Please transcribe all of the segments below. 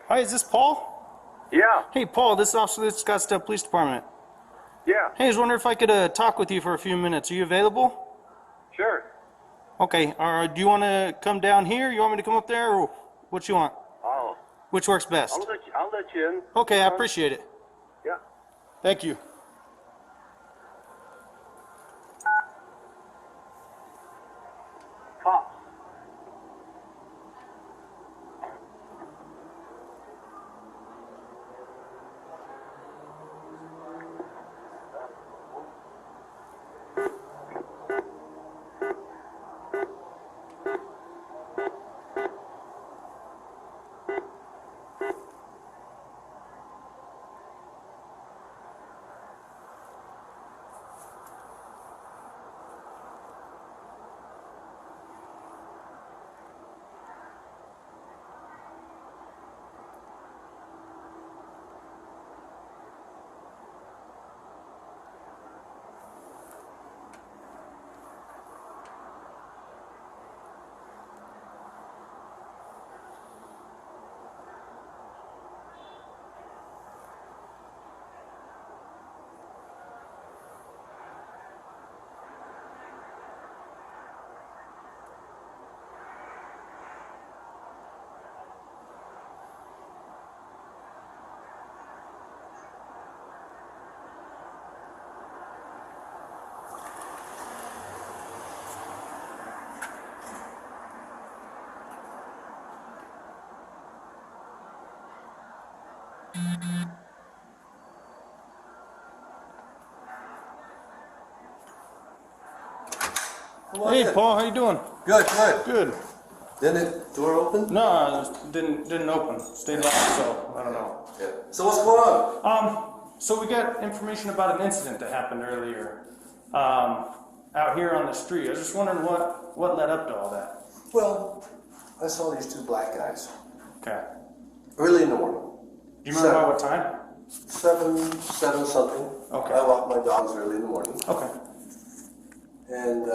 Hi, is this Paul? Yeah, Hey, Paul, this is Officer with the Scottsdale Police Department. yeah, Hey, I was wondering if I could talk with you for a few minutes. Are you available? sure. Okay, do you want to come down here? You want me to come up there, or what you want? I'll Which works best? I'll let you in. Okay, I appreciate it. Yeah. Thank you. Cops. Hey, Paul, how you doing? Good, good. Good. Didn't the door open? No, it didn't open. Stayed locked, so I don't know. Yeah. So what's going on? So we got information about an incident that happened earlier, out here on the street. I was just wondering what led up to all that. Well, I saw these two black guys Okay. early in the morning. Do you remember about what time? Seven something. Okay. I walk my dogs early in the morning. Okay. And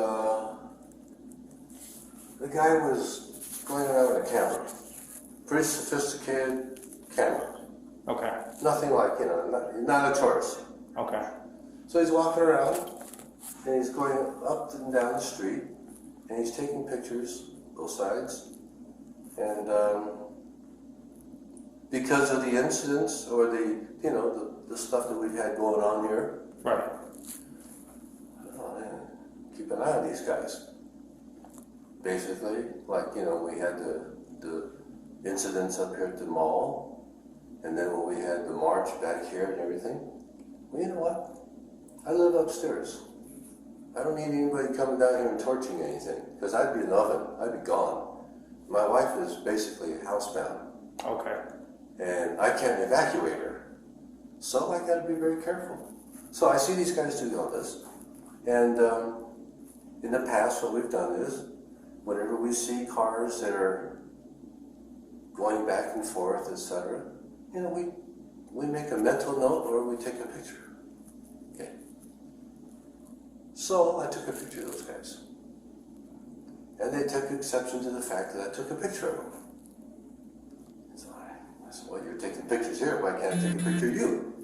the guy was going around with a camera. Pretty sophisticated camera. Okay. Nothing like, not a tourist. Okay. So he's walking around and he's going up and down the street and he's taking pictures, both sides. And because of the incidents or the stuff that we've had going on here, Right. oh man, keep an eye on these guys. Basically, like, we had the incidents up here at the mall, and then when we had the march back here and everything. Well, you know what? I live upstairs. I don't need anybody coming down here and torching anything, because I'd be in the oven. I'd be gone. My wife is basically housebound. Okay. And I can't evacuate her. So I gotta be very careful. So I see these guys do all this. And in the past, what we've done is, whenever we see cars that are going back and forth, etc., we make a mental note or we take a picture. Okay. So I took a picture of those guys. And they took exception to the fact that I took a picture of them. So I said, well, you're taking pictures here, why can't I take a picture of you?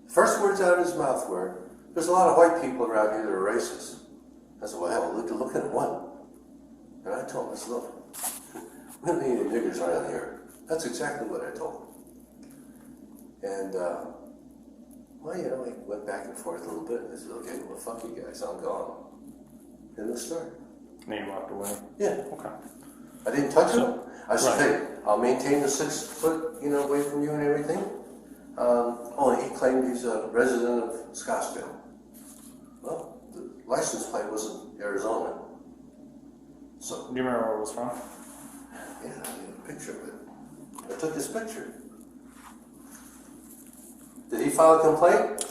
First words out of his mouth were, there's a lot of white people around here that are racist. I said, well, hell, look at one. And I told him, I said, look, we don't need any niggers around here. That's exactly what I told him. And, well, we went back and forth a little bit. And I said, okay, well, fuck you guys, I'm gone. And it started. And you walked away? Yeah. Okay. I didn't touch him. I said, Right. hey, I'll maintain the 6 foot, away from you and everything. And he claimed he's a resident of Scottsdale. Well, the license plate wasn't Arizona. So, Do you remember where it was from? yeah, I need a picture of it. I took this picture. Did he file a complaint?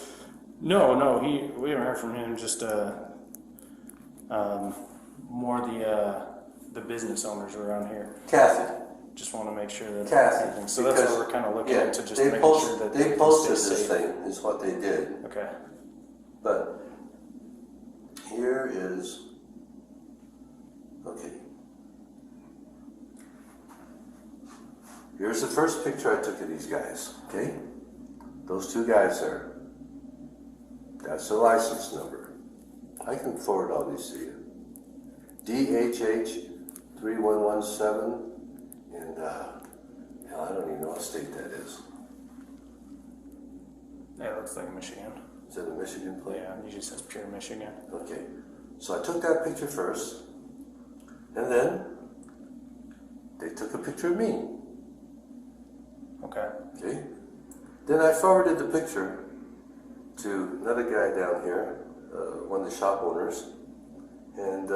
No, we haven't heard from him. Just more the business owners around here. Kathy. Just want to make sure that Kathy. everything. So that's what we're kind of looking into, just they making posted, sure that they can posted stay this safe. thing, is what they did. Okay. But here is, okay. Here's the first picture I took of these guys, okay? Those two guys there. That's their license number. I can forward all these to you. DHH 3117, and hell, I don't even know what state that is. Yeah, it looks like Michigan. Is that a Michigan plate? Yeah, it usually says pure Michigan. Okay, so I took that picture first, and then they took a picture of me. Okay. Okay. Then I forwarded the picture to another guy down here, one of the shop owners, and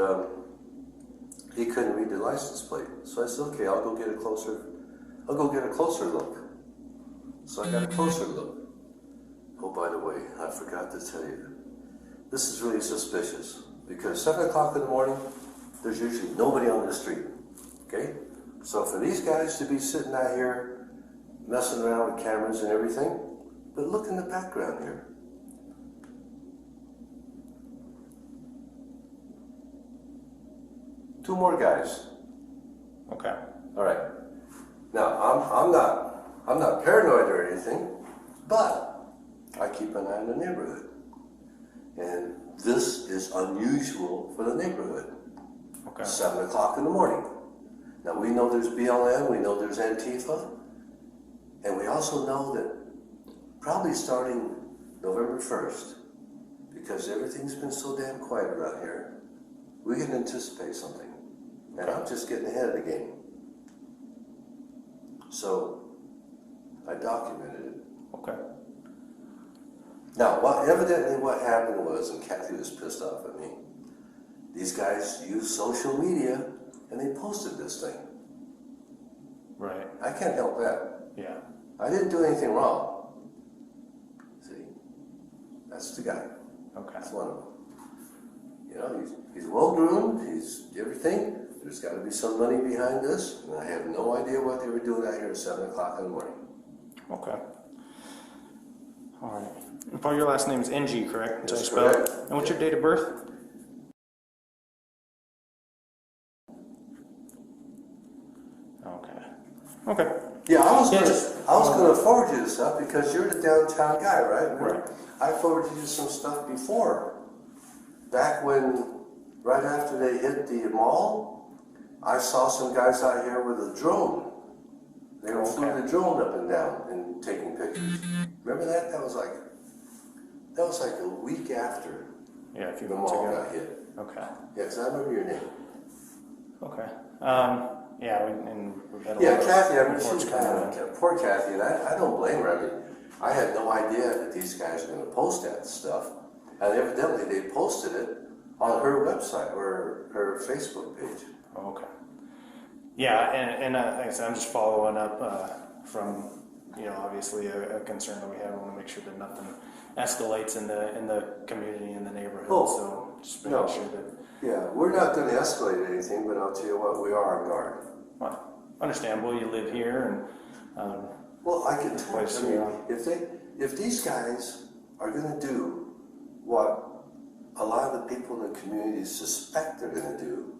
he couldn't read the license plate. So I said, okay, I'll go get a closer look. So I got a closer look. Oh, by the way, I forgot to tell you, this is really suspicious because 7 o'clock in the morning, there's usually nobody on the street. Okay. So for these guys to be sitting out here messing around with cameras and everything, but look in the background here. Two more guys. Okay. All right. Now I'm not paranoid or anything, but I keep an eye on the neighborhood, and this is unusual for the neighborhood. Okay. 7 o'clock in the morning. Now we know there's BLM, we know there's Antifa, and we also know that probably starting November 1st, because everything's been so damn quiet around here, we can anticipate something. And I'm just getting ahead of the game. So I documented it. Okay. Now, evidently what happened was, and Kathy was pissed off at me, these guys used social media and they posted this thing. Right. I can't help that. Yeah. I didn't do anything wrong. See, that's the guy. Okay. That's one of them. You know, he's well-groomed, he's everything. There's got to be some money behind this, and I have no idea what they were doing out here at 7 o'clock in the morning. Okay. All right. And Paul, your last name is NG, correct? That's That's how you spell it? correct. And what's your date of birth? Okay. Okay. Yeah, I was Yeah, going to forward you this stuff because you're the downtown guy, right? Right. I forwarded you some stuff before. Back when, right after they hit the mall, I saw some guys out here with a drone. They were flew the drone up and down and taking pictures. Remember that? That was like a week after Yeah, a few the months mall ago. got hit. Okay. Yeah, because I remember your name. Okay. Yeah, we've had a Yeah, lot of Kathy, I mean, reports she's coming in. poor Kathy, and I don't blame her. I mean, I had no idea that these guys were going to post that stuff. And evidently they posted it on her website or her Facebook page. Okay. Yeah, and like I said, I'm just following up from, obviously a concern that we have. I want to make sure that nothing escalates in the community, in the neighborhood. Oh, so just making sure that. Yeah, we're not going to escalate anything, but I'll tell you what, we are on guard. Well, understandable. You live here, and Well, I can tell Place, you, if these guys are going to do what a lot of the people in the community suspect they're going to do,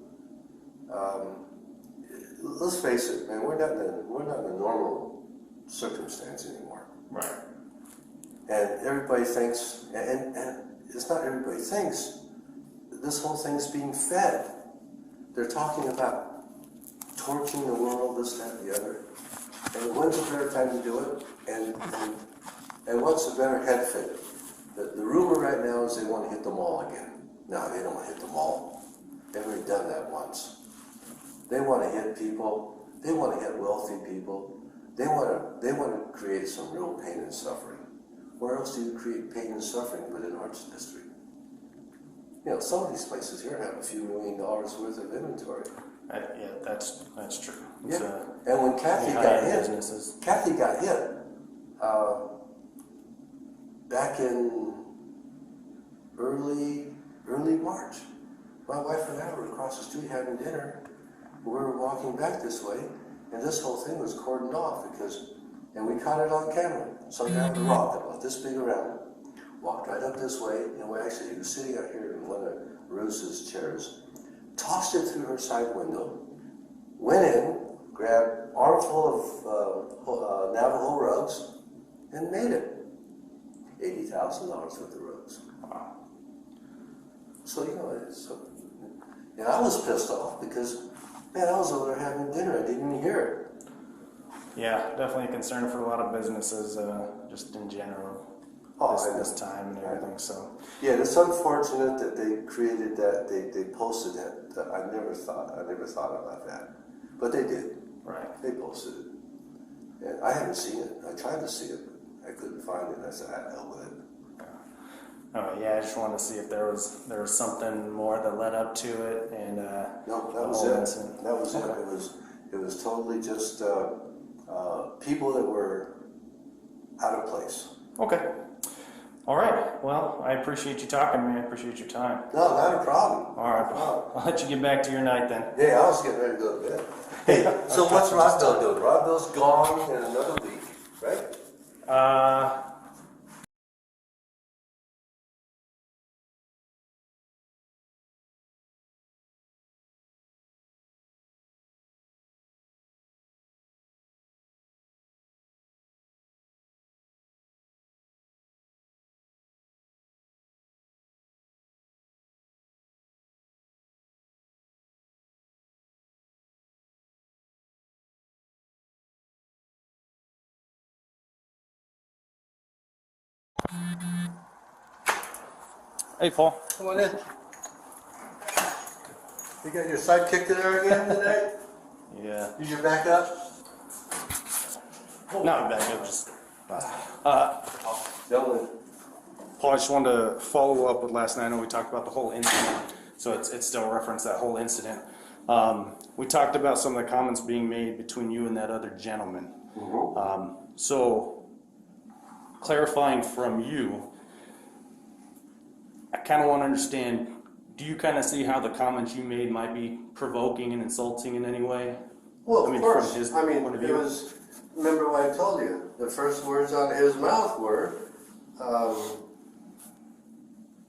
let's face it, man, we're not in a normal circumstance anymore. right. And everybody thinks, and it's not everybody thinks, this whole thing's being fed. They're talking about torching the world, this, that, and the other. And when's a better time to do it? And what's a better head fit? The rumor right now is they want to hit the mall again. No, they don't want to hit the mall. They've already done that once. They want to hit people. They want to hit wealthy people. They want to create some real pain and suffering. Where else do you create pain and suffering but in Arts District? Some of these places here have a few $1 million worth of inventory. Yeah, that's true. Yeah. And when Kathy got hit, back in early March, my wife and I were across the street having dinner. We were walking back this way, and this whole thing was cordoned off and we caught it on camera. Some guy with a rock about this big around walked right up this way, and he was sitting out here in one of Ruth's chairs, tossed it through her side window, went in, grabbed armful of Navajo rugs and made it. $80,000 worth of rugs. Wow. So, and I was pissed off because, man, I was over there having dinner. I didn't even hear it. Yeah, definitely a concern for a lot of businesses, just in general, this time and everything. So yeah, it's unfortunate that they created that. They posted it. I never thought about that, but they did. right. They posted it, and I haven't seen it. I tried to see it, but I couldn't find it. I said, "I hell with it." Yeah, I just wanted to see if there was something more that led up to it, and No, that the was whole it. incident. That was it. It was totally just people that were out of place. Okay. All right. Well, I appreciate you talking to me. I appreciate your time. No, not a problem. All right. I'll let you get back to your night then. Yeah, I was getting ready to go to bed. Hey, so what's Rodville doing? Rodville's gone in another week, right? Hey, Paul. Come on in. You got your sidekick there again today? Yeah. Did you back up? Not back up. Just. Gentlemen. Paul, I just wanted to follow up with last night. I know we talked about the whole incident, so it's still referenced that whole incident. We talked about some of the comments being made between you and that other gentleman. Mm-hmm. So, clarifying from you, I kind of want to understand, do you kind of see how the comments you made might be provoking and insulting in any way? Well, I mean, of course. from his I mean, point of it view. was, remember what I told you? The first words out of his mouth were,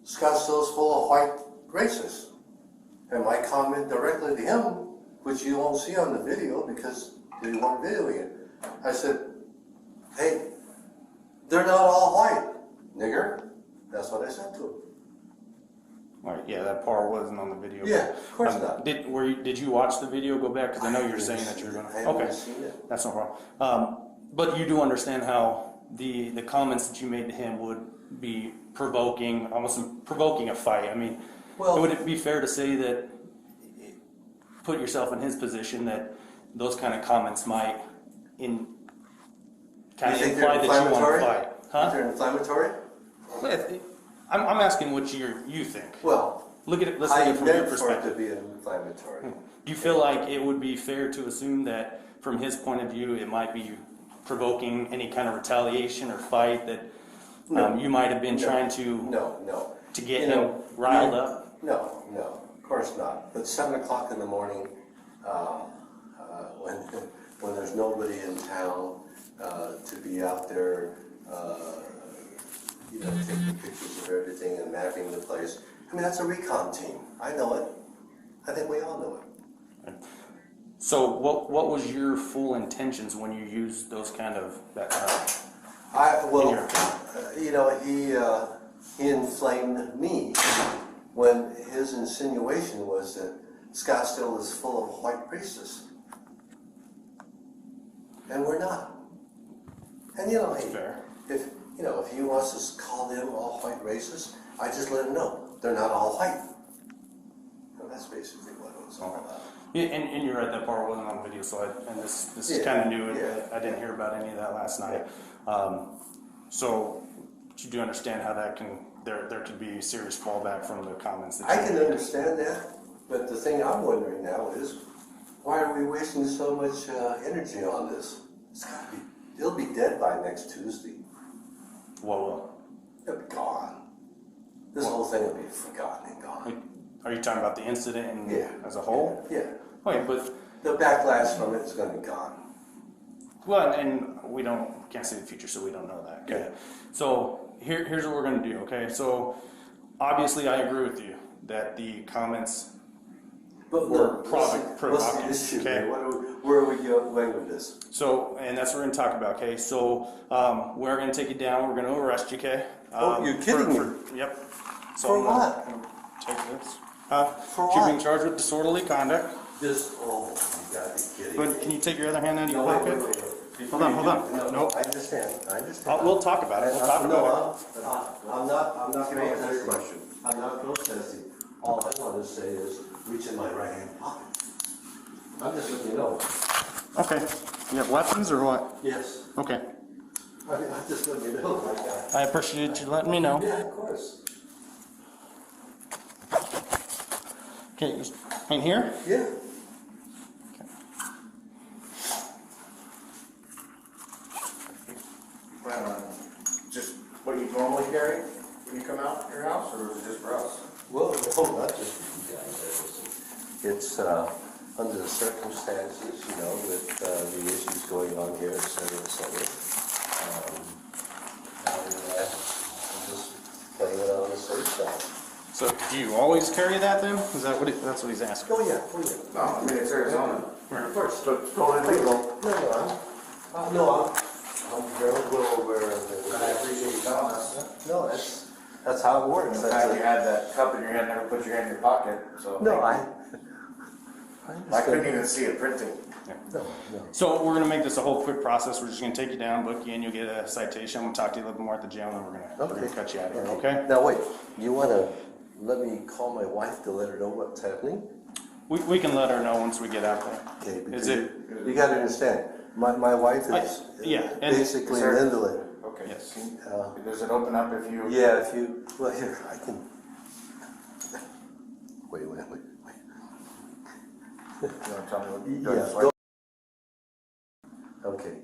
Scottsdale's full of white racists. And my comment directly to him, which you won't see on the video because they weren't videoing it, I said, hey, they're not all white, nigger. That's what I said to him. Right, yeah, that part wasn't on the video. Yeah, of course not. Did you watch the video? Go back, because I know you're saying that you're going to. Okay, Seen it. that's no problem. But you do understand how the comments that you made to him would be provoking, almost provoking a fight. I mean, Well, would it be fair to say that, put yourself in his position, that those kind of comments might kind of imply that you want to fight? Huh? They're inflammatory? I'm asking what you think. Well, Let's look at it from your I meant for it perspective. to be inflammatory. Do you feel like it would be fair to assume that, from his point of view, it might be provoking any kind of retaliation or fight that you might have been trying to get him riled up? No, of course not. But 7 o'clock in the morning, when there's nobody in town, to be out there, taking pictures of everything and mapping the place. I mean, that's a recon team. I know it. I think we all know it. So, what was your full intentions when you used those kind of He inflamed me when his insinuation was that Scottsdale is full of white racists, and we're not. And fair. If he wants to call them all white racists, I just let him know they're not all white. And that's basically what it was all about. Yeah, and you're right, that part wasn't on video, so this is kind of new. I didn't hear about any of that last night. So you do understand how that there could be serious fallback from the comments that I you can made. understand that, but the thing I'm wondering now is, why are we wasting so much energy on this? It'll be dead by next Tuesday. What will? It'll be gone. This whole thing will be forgotten and gone. Are you talking about the incident as a whole? Yeah. Wait, but The backlash from it is going to be gone. well, and we can't see the future, so we don't know that. Okay. So here's what we're going to do. Okay. So obviously, I agree with you that the comments But or no, product what's the provocative. issue, Okay. man? Where are we going with this? So, and that's what we're gonna talk about, okay? So, we're gonna take you down, we're gonna arrest you, okay? Oh, you're kidding me. Yep. So For I'm gonna- what? I'm gonna Take this. For You're what? being charged with disorderly conduct, This, oh, you gotta be kidding me. but can you take your other hand out of your No, wait, pocket? wait, wait. Before Hold on, you hold do- on. No, Nope. I understand. We'll talk about it, we'll talk about it. No, I'm not Can I answer your protesting. question? I'm not protesting. All I want to say is reach in my right hand pocket. I'm just letting you know. Okay. You have weapons or what? Yes. Okay. I'm just letting you know like that. I appreciate you letting me know. Yeah, of course. Okay, just in here? Yeah. Plan on just what you normally carry when you come out your house, or is it just for us? Well, no, not just for you guys. It's under the circumstances, you know, with the issues going on here, et cetera, et cetera. I'm just playing it on the safe side. So do you always carry that then? Is that what that's what he's asking? Oh, yeah, oh, yeah. No, I mean, it's Arizona. Of course. So it's totally legal. I'm very well aware of it. And I appreciate you telling us. No, that's how it works. And the fact you had that cup in your hand, never put your hand in your pocket, so. No, I I couldn't even see it printing. No. So we're gonna make this a whole quick process. We're just gonna take you down, book you in, you'll get a citation. We'll talk to you a little bit more at the jail, and then we're gonna cut you out of here, okay? Now, wait, you wanna let me call my wife to let her know what's happening? We can let her know once we get out there. Okay, Is because it? you gotta understand, my wife is yeah, and- basically Is an there- invalid. Okay. Yes. Does it open up if you? Yeah, if you, well, here, I can. Wait. You wanna tell me what you Yeah, do? go. Okay.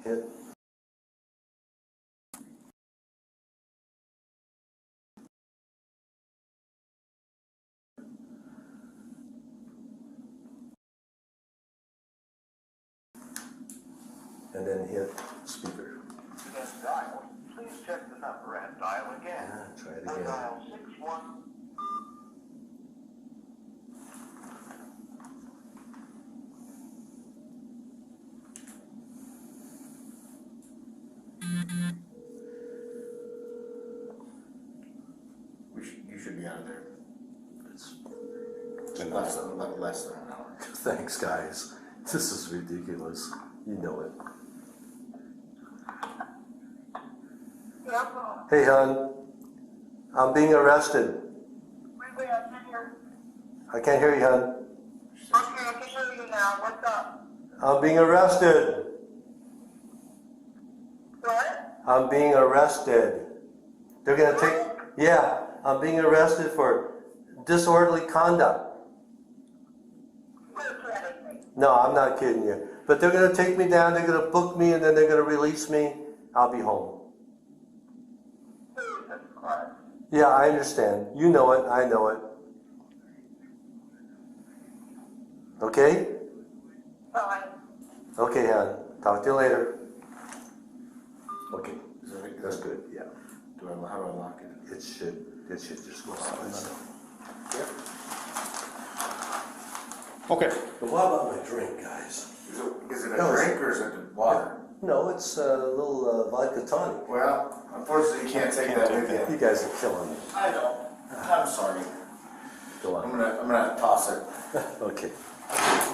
Hit. And then hit speaker. Dial. Please check the number and dial again. Yeah, try it Or again. dial 61. You should be out of there. It's- Less than an hour. Thanks, guys. This is ridiculous. You know it. Hey, hon. I'm being arrested. Wait, I can't hear. I can't hear you, hon. Okay, I can hear you now. What's up? I'm being arrested. What? I'm being arrested. They're gonna take, yeah, I'm being arrested for disorderly conduct. Quit kidding me. No, I'm not kidding you. But they're gonna take me down, they're gonna book me, and then they're gonna release me. I'll be home. Jesus Christ. Yeah, I understand. You know it, I know it. Okay? Fine. Okay, hon. Talk to you later. Okay, Is that- that's good, yeah. How do I lock it? It should just go on itself. Okay. But what about my drink, guys? Is it a No, drink or is it water? No, it's a little vodka tonic. Well, unfortunately, you can't take Can't that take with that. you. You guys are killing me. I know. I'm sorry. Go I'm on. gonna toss it. Okay.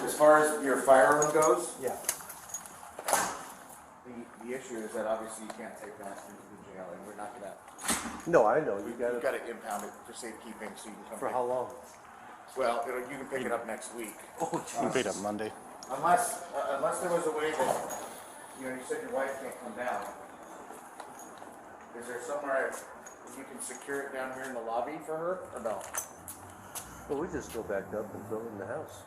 As far as your firearm goes, Yeah. the issue is that obviously you can't take that into the jail, and we're not gonna. No, I know. You You've got got it. to impound it for safekeeping, so you can come. For pick- how long? Well, you can pick it up next week. Oh, You paid up Monday. Unless there was a way that, you said your wife can't come down. Is there somewhere you can secure it down here in the lobby for her, or no? Well, we just go back up and throw it in the house.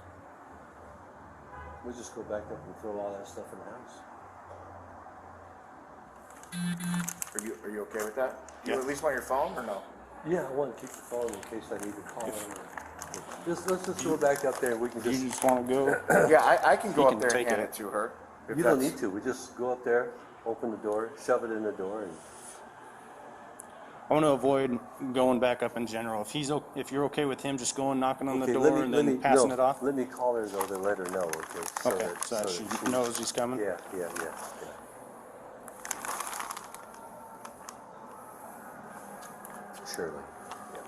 We just go back up and throw all that stuff in the house. Are you okay with that? Do you Yeah. at least want your phone, or no? Yeah, I want to keep the phone in case I need to call him. Let's just go back up there and we can You just. just wanna go? Yeah, I can go You up can there and take hand it. it to her. if You don't that's- need to. We just go up there, open the door, shove it in the door, and I want to avoid going back up in general. If you're okay with him just going knocking on the Okay, door and then passing no, it off. Let me call her though, then let her know, okay? Okay, so that she knows he's coming. Yeah. Surely. Yeah.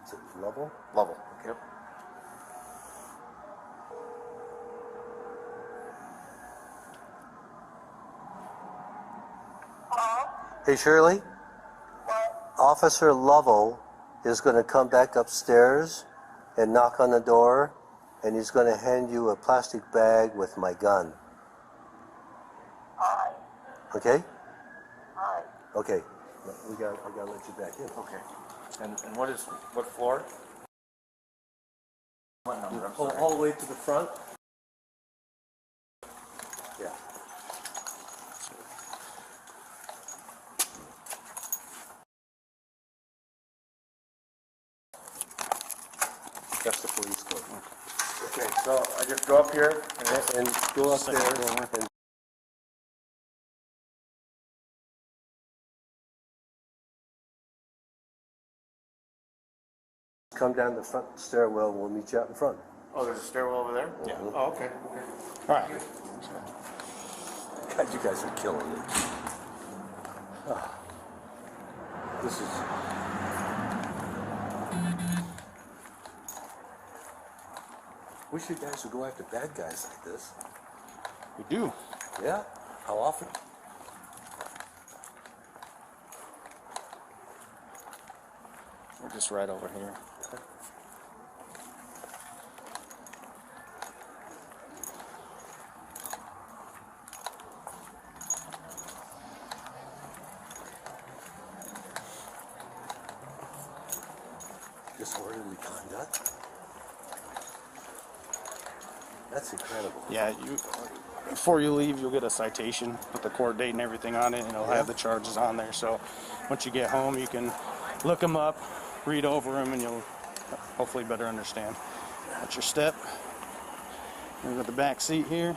Is it Lovell? Level. Yep. Hello? Hey Shirley, What? Officer Lovell is going to come back upstairs and knock on the door, and he's going to hand you a plastic bag with my gun. Alright. Okay? Alright. Okay. I gotta let you back in. Okay. And what floor? What number? I'm sorry. All the way to the front? Yeah. That's the police car. Okay, so I just go up here and And go up Second there floor. and come down the front stairwell, and we'll meet you out in front. oh, there's a stairwell over there? Yeah. Oh, okay. All right. God, you guys are killing me. Ah. This is... Wish you guys would go after bad guys like this. We do. Yeah? How often? We're just right over here. Disorderly conduct? That's incredible. Yeah, before you leave, you'll get a citation with the court date and everything on it, and it'll have the charges on there. So once you get home, you can look them up, read over them, and you'll hopefully better understand. That's your step. We got the back seat here.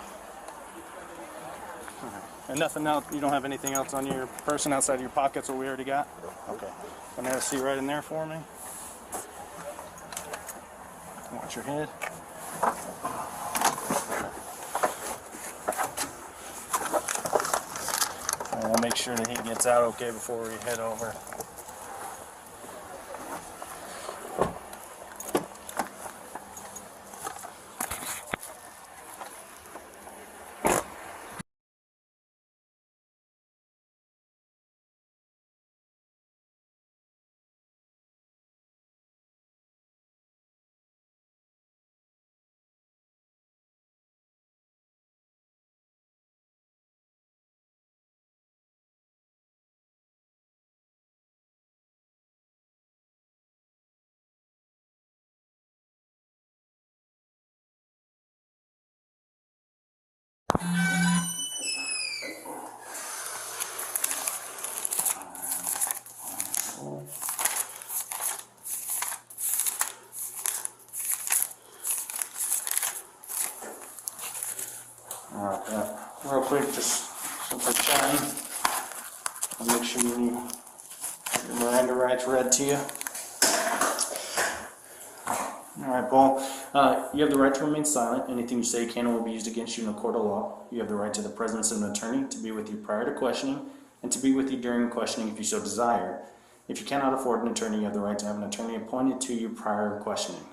All right. And nothing else. You don't have anything else on your person outside of your pockets that we already got? Okay. Gonna have a seat right in there for me. Watch your head. And we'll make sure that he gets out okay before we head over. Alright, real quick, just since we're chatting, I'll make sure your Miranda rights read to you. Alright, Paul, you have the right to remain silent. Anything you say can or will be used against you in a court of law. You have the right to the presence of an attorney to be with you prior to questioning and to be with you during questioning if you so desire. If you cannot afford an attorney, you have the right to have an attorney appointed to you prior to questioning.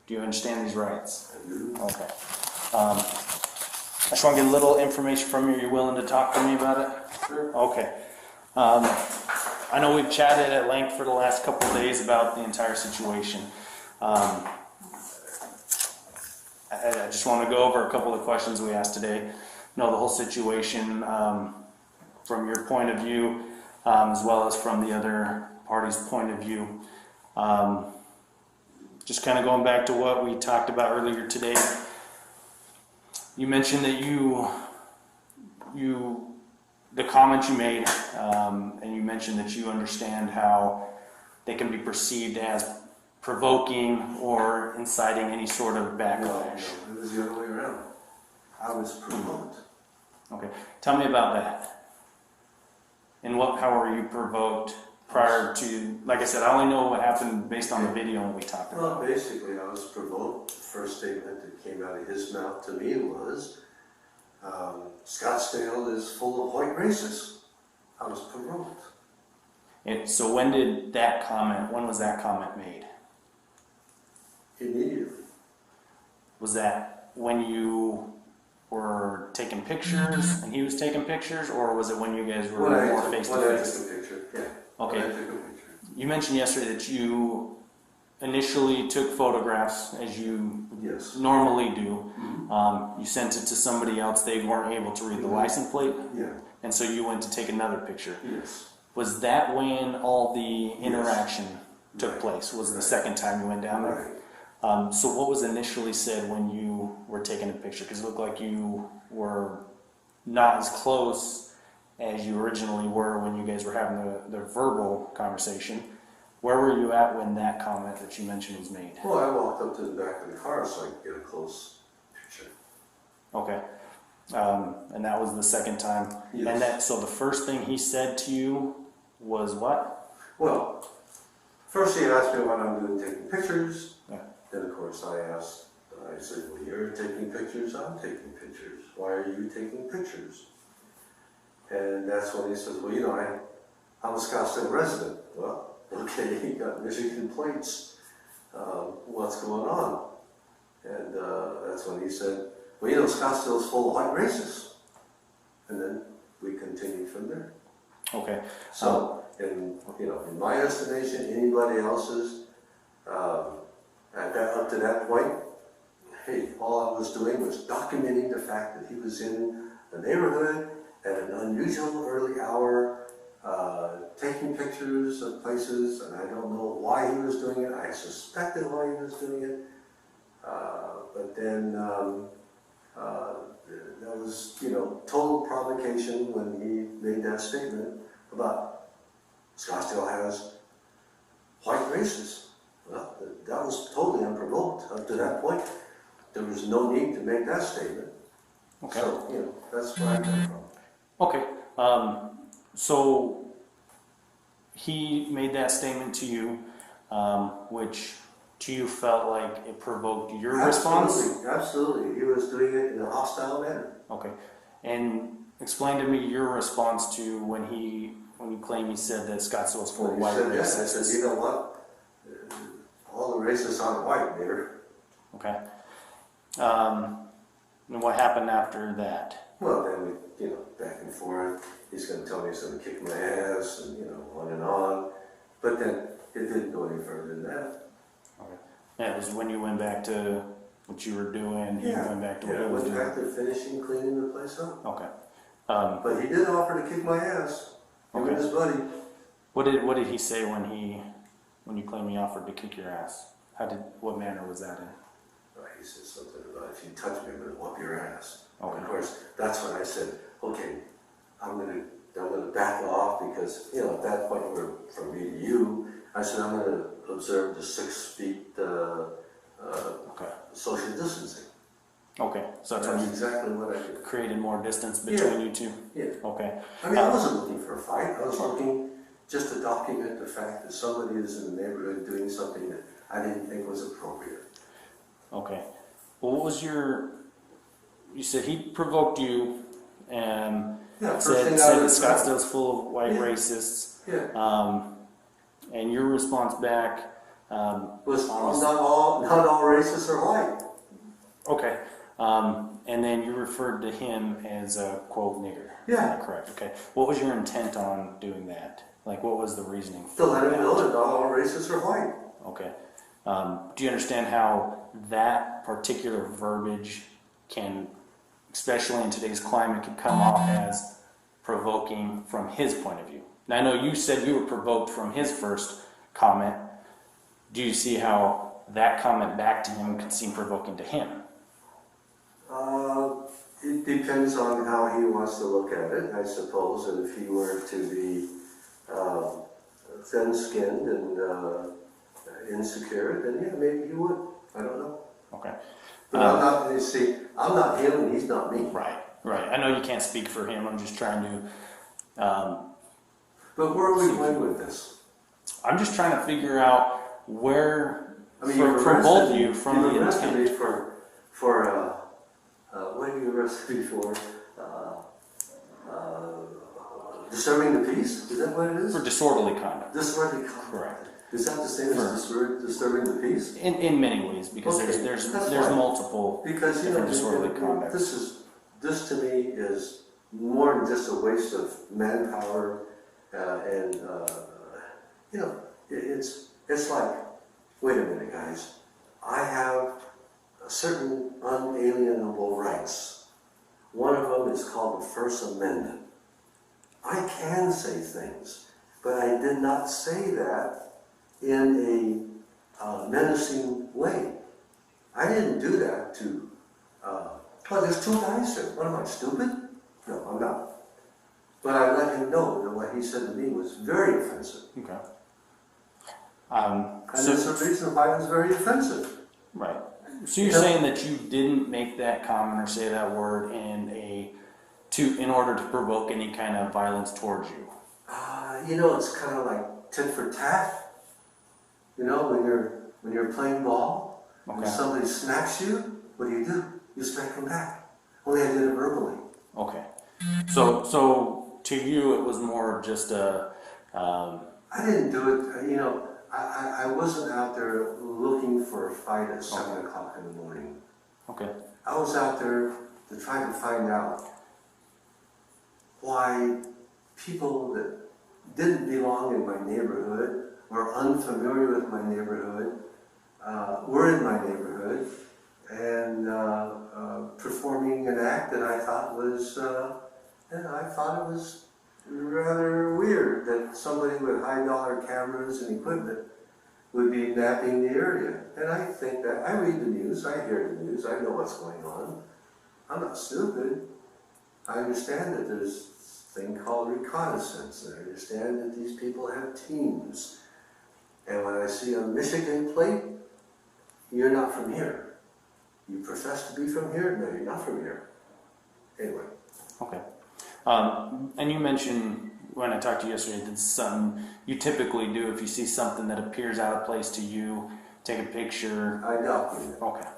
Do you understand these rights? I do. Okay. I just want to get a little information from you. You're willing to talk to me about it? Sure. Okay. I know we've chatted at length for the last couple of days about the entire situation. I just want to go over a couple of questions we asked today. Know the whole situation from your point of view, as well as from the other party's point of view. Just kind of going back to what we talked about earlier today. You mentioned that the comments you made, and you mentioned that you understand how they can be perceived as provoking or inciting any sort of No, backlash. it was the other way around. I was provoked. Okay, tell me about that. And how were you provoked prior to, like I said, I only know what happened based on the video and we talked about. Well, basically, I was provoked. The first statement that came out of his mouth to me was, Scottsdale is full of white racists. I was provoked. And so when was that comment made? Immediately. Was that when you were taking pictures and he was taking pictures, or was it when you guys were more face to When I face? took a picture, yeah. Okay. When I took a picture. You mentioned yesterday that you initially took photographs as you Yes. normally do. You sent it to somebody else. They weren't able to read the license plate, Yeah. and so you went to take another picture. Yes. Was that when all the interaction took Right. place? Was the Right. second time you went down there? Right. So what was initially said when you were taking a picture? Because it looked like you were not as close as you originally were when you guys were having the verbal conversation. Where were you at when that comment that you mentioned was made? Well, I walked up to the back of the car so I could get a close picture. Okay. And that was the second time. Yes. And so the first thing he said to you was what? Well, first he asked me what I'm doing taking pictures. Yeah. Then, of course, I said, well, you're taking pictures, I'm taking pictures. Why are you taking pictures? And that's when he says, well, I'm a Scottsdale resident. Well, okay, he got Michigan plates. What's going on? And that's when he said, well, Scottsdale's full of white racists. And then we continued from there. Okay. So, in my estimation, anybody else's, up to that point, hey, all I was doing was documenting the fact that he was in the neighborhood at an unusual early hour, taking pictures of places, and I don't know why he was doing it. I suspected why he was doing it, but then that was, total provocation when he made that statement about Scottsdale has white racists. Well, that was totally unprovoked. Up to that point, there was no need to make that statement. Okay. So, that's where I come from. Okay. So he made that statement to you, which to you felt like it provoked your response? Absolutely. He was doing it in a hostile manner. Okay. And explain to me your response to when you claim he said that Scottsdale was full of white He said that. I racists. said, you know what? All the racists aren't white, Mayor. Okay. And what happened after that? Well, then we, back and forth. He's going to tell me he's going to kick my ass, and on and on. But then it didn't go any further than that. Okay. Yeah, it was when you went back to what you were doing. He went back to what he was went doing. back to finishing cleaning the place up. Okay. But he did offer to kick my ass. Him and his buddy. What did he say when you claim he offered to kick your ass? What manner was that in? He said something about, if you touch me, I'm going to whoop your ass. Okay. Of course, that's when I said, okay, I'm going to back off because, at that point, from me to you, I said, I'm going to observe the 6 feet social distancing. Okay, so that's when That's you exactly what I did. created more distance between you two? Yeah. Okay. I mean, I wasn't looking for a fight. I was looking just to document the fact that somebody is in the neighborhood doing something that I didn't think was appropriate. Okay. Well, what was you said he provoked you and First said thing that out of Scottsdale's full of white Yeah. racists. Yeah. And your response back Was not all racists are white. okay. And then you referred to him as a quote nigger. Yeah. Is that correct? Okay. What was your intent on doing that? Like, what was the reasoning To for let him that? know that not all racists are white. Okay. Do you understand how that particular verbiage can, especially in today's climate, can come off as provoking from his point of view? Now, I know you said you were provoked from his first comment. Do you see how that comment back to him could seem provoking to him? It depends on how he wants to look at it, I suppose. And if he were to be thin-skinned and insecure, then yeah, maybe he would. I don't know. Okay. But I'm not, you see, I'm not him and he's not me. Right. I know you can't speak for him. I'm just trying to. But where are we going with this? I'm just trying to figure out where, I mean, for both of you, from the arrested me intent. for what did you arrest me for? Disturbing the peace? Is that what it is? For disorderly conduct. Disorderly conduct. Correct. Is that the same as disturbing the peace? In many ways, because Okay, there's that's fine. multiple Because different disorderly conduct. this to me is more than just a waste of manpower, and you know, it's like, wait a minute, guys, I have certain unalienable rights. One of them is called the First Amendment. I can say things, but I did not say that in a menacing way. I didn't do that to, there's two guys there. What am I, stupid? No, I'm not. But I let him know that what he said to me was very offensive. Okay. And there's a reason why it was very offensive. Right. So you're saying that you didn't make that comment or say that word in order to provoke any kind of violence towards you? You know, it's kind of like tit for tat. You know, when you're playing ball, Okay. and somebody smacks you, what do? You smack them back. Only I did it verbally. Okay. So to you, it was more of just a. I didn't do it. You know, I wasn't out there looking for a fight at 7 o'clock in the morning. Okay. I was out there to try to find out why people that didn't belong in my neighborhood or unfamiliar with my neighborhood were in my neighborhood and performing an act that I thought was, I thought it was rather weird that somebody with high dollar cameras and equipment would be mapping the area. And I think that, I read the news, I hear the news, I know what's going on. I'm not stupid. I understand that there's a thing called reconnaissance. I understand that these people have teams. And when I see a Michigan plate, you're not from here. You profess to be from here? No, you're not from here. Anyway. Okay. And you mentioned when I talked to you yesterday that something you typically do if you see something that appears out of place to you, take a picture. I document it. Okay.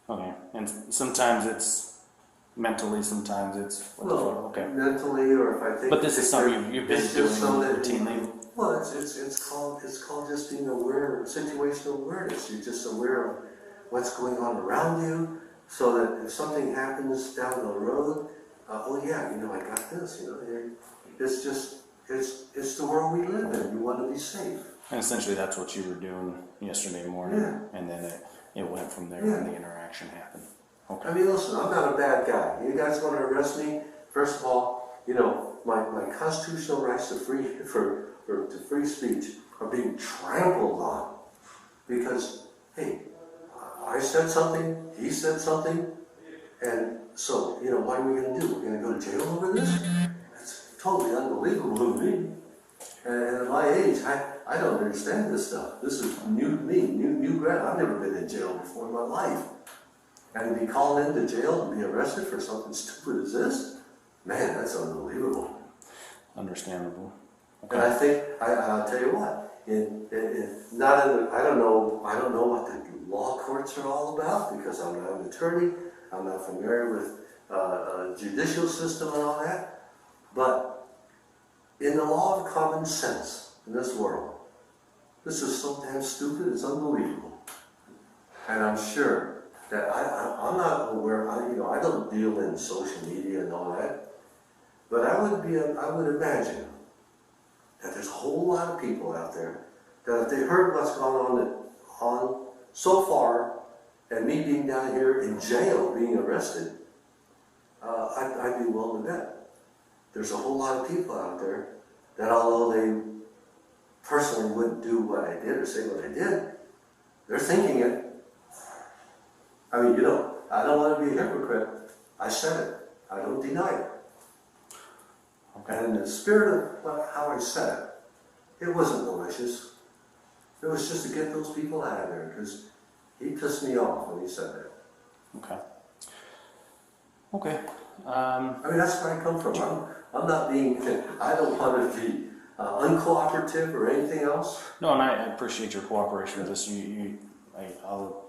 Okay. And sometimes it's mentally, sometimes it's okay. Mentally, or if I think. But this is something you've been doing routinely. Well, it's called just being aware, situational awareness. You're just aware of what's going on around you, so that if something happens down the road, oh yeah, you know, I got this. You know, it's just it's the world we live in. You want to be safe. And essentially, that's what you were doing yesterday morning, Yeah. and then it went from there Yeah. when the interaction happened. Okay. I mean, listen, I'm not a bad guy. You guys want to arrest me? First of all, you know, my constitutional rights to free speech are being trampled on because, hey, I said something, he said something, and so, you know, what are we going to do? We're going to go to jail over this? It's totally unbelievable to me. And at my age, I don't understand this stuff. This is new to me, new grad. I've never been in jail before in my life. And to be called into jail and be arrested for something stupid as this, man, that's unbelievable. Understandable. And I think I'll tell you what. I don't know what the law courts are all about because I'm not an attorney. I'm not familiar with judicial system and all that. But in the law of common sense in this world, this is so damn stupid. It's unbelievable. And I'm sure that I'm not aware. I don't deal in social media and all that. But I would imagine that there's a whole lot of people out there that if they heard what's gone on so far, and me being down here in jail, being arrested, I'd be willing to bet. There's a whole lot of people out there that although they personally wouldn't do what I did or say what I did, they're thinking it. I mean, you know, I don't want to be a hypocrite. I said it. I don't deny it. And in the spirit of how I said it, it wasn't malicious. It It was just to get those people out of there, because he pissed me off when he said that. Okay. Okay. I mean, that's where I come from. I'm not being, I don't want to be uncooperative or anything else. No, and I appreciate your cooperation with this. I'll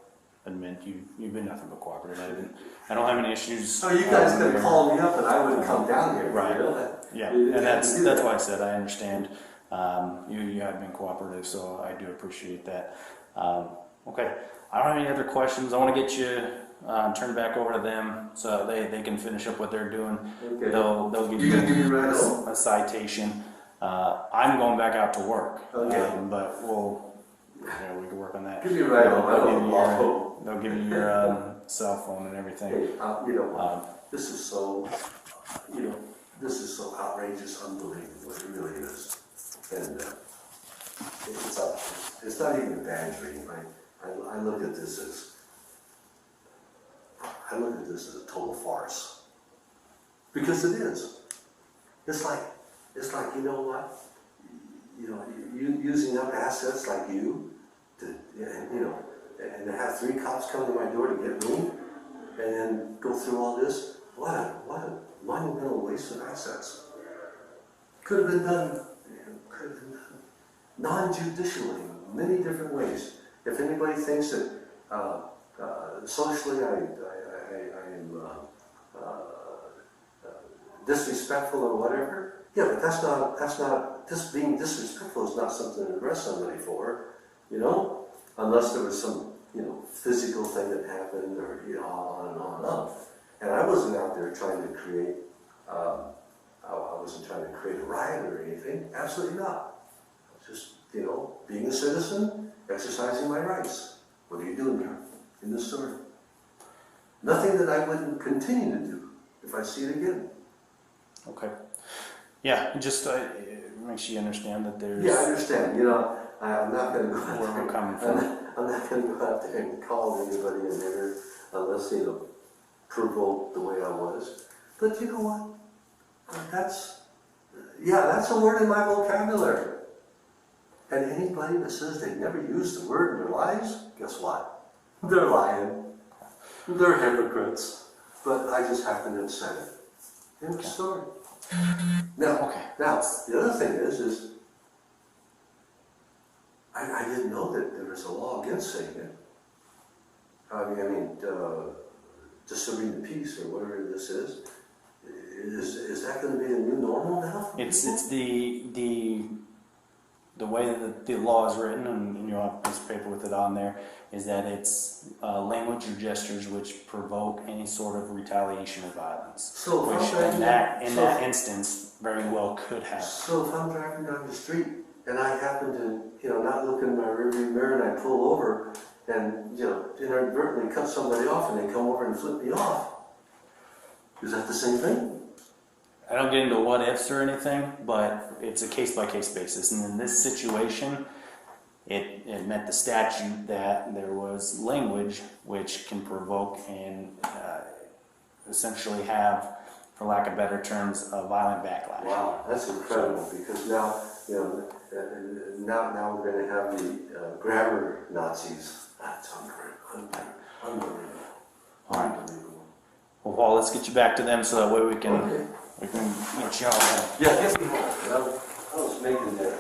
admit you've been nothing but cooperative. I don't have any issues. So you guys could have called me up and I wouldn't come down here. Right. You know? Yeah, You and have to do that's that. why I said I understand. You have been cooperative, so I do appreciate that. Okay, I don't have any other questions. I want to get you turned back over to them so they can finish up what they're doing. Okay. They'll give You you gonna give me a ride home? a citation. I'm going back out to work, Okay. but we can work on that. Give me a ride home. I don't walk home. They'll give you your cell phone and everything. Hey, you know what? This is so, this is so outrageous, unbelievable. It really is. And it's not even a badgering. I look at this as, a total farce. Because it is. It's like, you know what? You using up assets like you and to have 3 cops come to my door to get me, and then go through all this. What a monumental waste of assets. Could have been done non-judicially, many different ways. If anybody thinks that socially I am disrespectful or whatever, yeah, but that's not being disrespectful is not something to arrest somebody for, unless there was some physical thing that happened, or on and on and on. And I wasn't out there trying to create I wasn't trying to create a riot or anything. Absolutely not. Just being a citizen, exercising my rights. What are you doing here in this story? Nothing that I wouldn't continue to do if I see it again. Okay. Yeah, just it makes you understand that there's. Yeah, I understand. I'm not going to go out Where there. we're coming from. I'm not going to go out there and call anybody a nigger unless provoked the way I was. But you know what? That's a word in my vocabulary. And anybody that says they never used the word in their lives, guess what? They're lying. They're hypocrites. But I just happen to have said it. End of story. Now, the other thing is I didn't know that there was a law against saying it. I mean, disturbing the peace or whatever this is. Is that going to be the new normal now? It's the way that the law is written, and you'll have a piece of paper with it on there, is that it's language or gestures which provoke any sort of retaliation or violence. So if which I'm in that instance very well could happen. So if I'm driving down the street and I happen to, not look in my rearview mirror and I pull over and, inadvertently cut somebody off and they come over and flip me off, is that the same thing? I don't get into what ifs or anything, but it's a case-by-case basis. And in this situation, it met the statute that there was language which can provoke and essentially have, for lack of better terms, a violent backlash. Wow, that's incredible, because now, now we're going to have the grammar Nazis. That's unbelievable. All right. Well, Paul, let's get you back to them so that way we can get you all. Yeah, get me home. I was making that.